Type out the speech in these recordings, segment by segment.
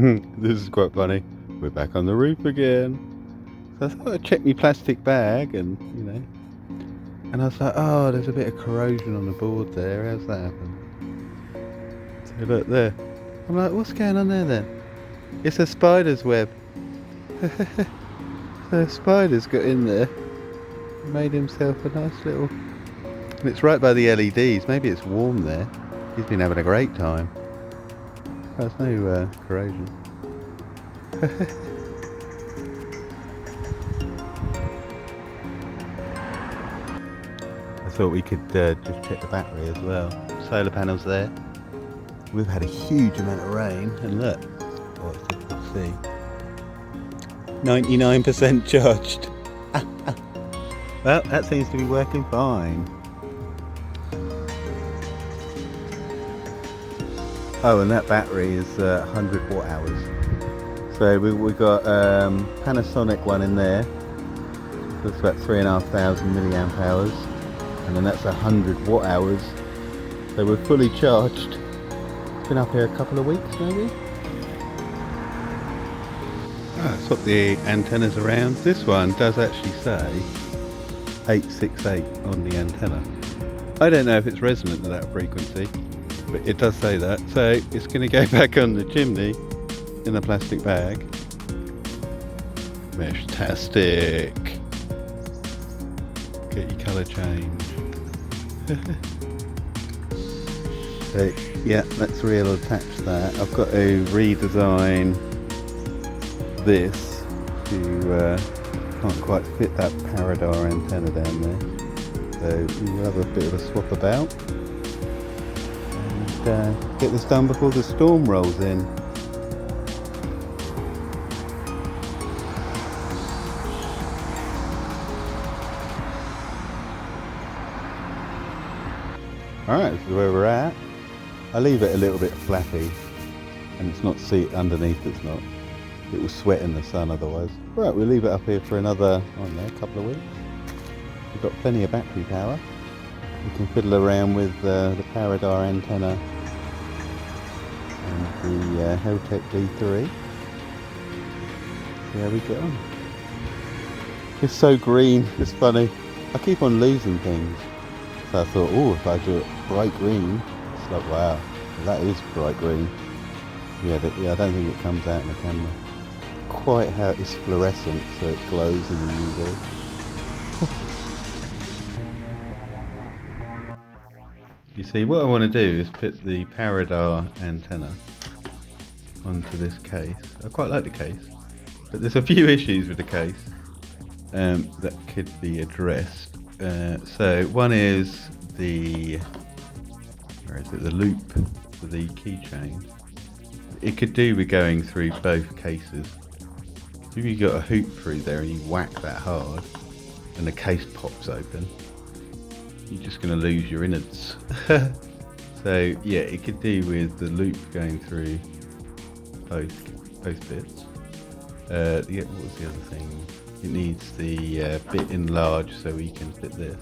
This is quite funny. We're back on the roof again. So I thought I'd check my plastic bag and, and I was like, oh, there's a bit of corrosion on the board there. How's that happen? So look there. I'm like, what's going on there then? It's a spider's web. So a spider's got in there, made himself a nice little... And it's right by the LEDs. Maybe it's warm there. He's been having a great time. There's no corrosion. I thought we could just check the battery as well. Solar panels there. We've had a huge amount of rain, and look, oh, it's difficult to see. 99% charged. Well, that seems to be working fine. Oh, and that battery is 100 watt hours. So we got Panasonic one in there. That's about 3,500 milliamp hours, and then that's 100 watt hours. So we're fully charged. It's been up here a couple of weeks maybe. Swap the antennas around. This one does actually say 868 on the antenna. I don't know if it's resonant to that frequency, but it does say that. So it's going to go back on the chimney in the plastic bag. Meshtastic. Get your colour change. So yeah, let's reattach that. I've got to redesign this to can't quite fit that paradar antenna down there, so we'll have a bit of a swap about and get this done before the storm rolls in. Alright, this is where we're at. I leave it a little bit flappy, and it's not seat underneath, it's not. It will sweat in the sun otherwise. Right, we'll leave it up here for another, I don't know, couple of weeks. We've got plenty of battery power. We can fiddle around with the paradar antenna and the heltech V3. See how we get on. It's so green, it's funny. I keep on losing things. So I thought, oh, if I do it bright green, it's like, wow, that is bright green. Yeah, I don't think it comes out in the camera. Quite how it's fluorescent, so it glows in the UV. You see, what I want to do is put the paradar antenna onto this case. I quite like the case, but there's a few issues with the case that could be addressed. So one is the loop for the keychain. It could do with going through both cases. If you got a hoop through there and you whack that hard and the case pops open, you're just going to lose your innards. So yeah, it could do with the loop going through both bits. What was the other thing? It needs the bit enlarged so we can fit this.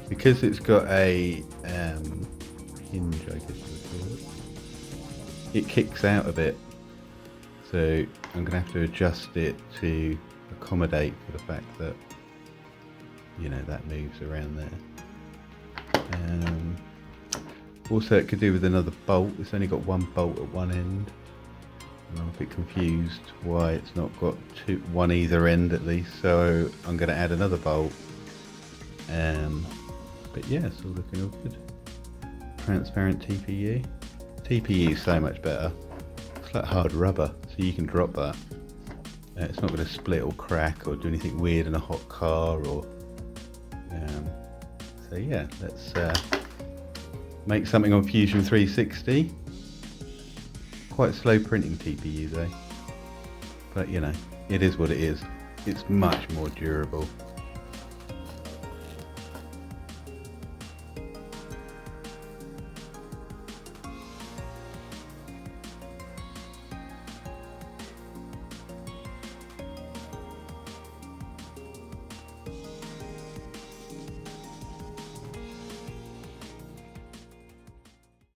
Because it's got a hinge, I guess you would call it. It kicks out a bit, so I'm going to have to adjust it to accommodate for the fact that, that moves around there. Also, it could do with another bolt. It's only got one bolt at one end, and I'm a bit confused why it's not got one either end at least, so I'm going to add another bolt. But yeah, it's all looking all good. Transparent TPU. TPU is so much better. It's like hard rubber, so you can drop that. It's not going to split or crack or do anything weird in a hot car or... so yeah, let's make something on Fusion 360. Quite slow printing TPU though. But it is what it is. It's much more durable.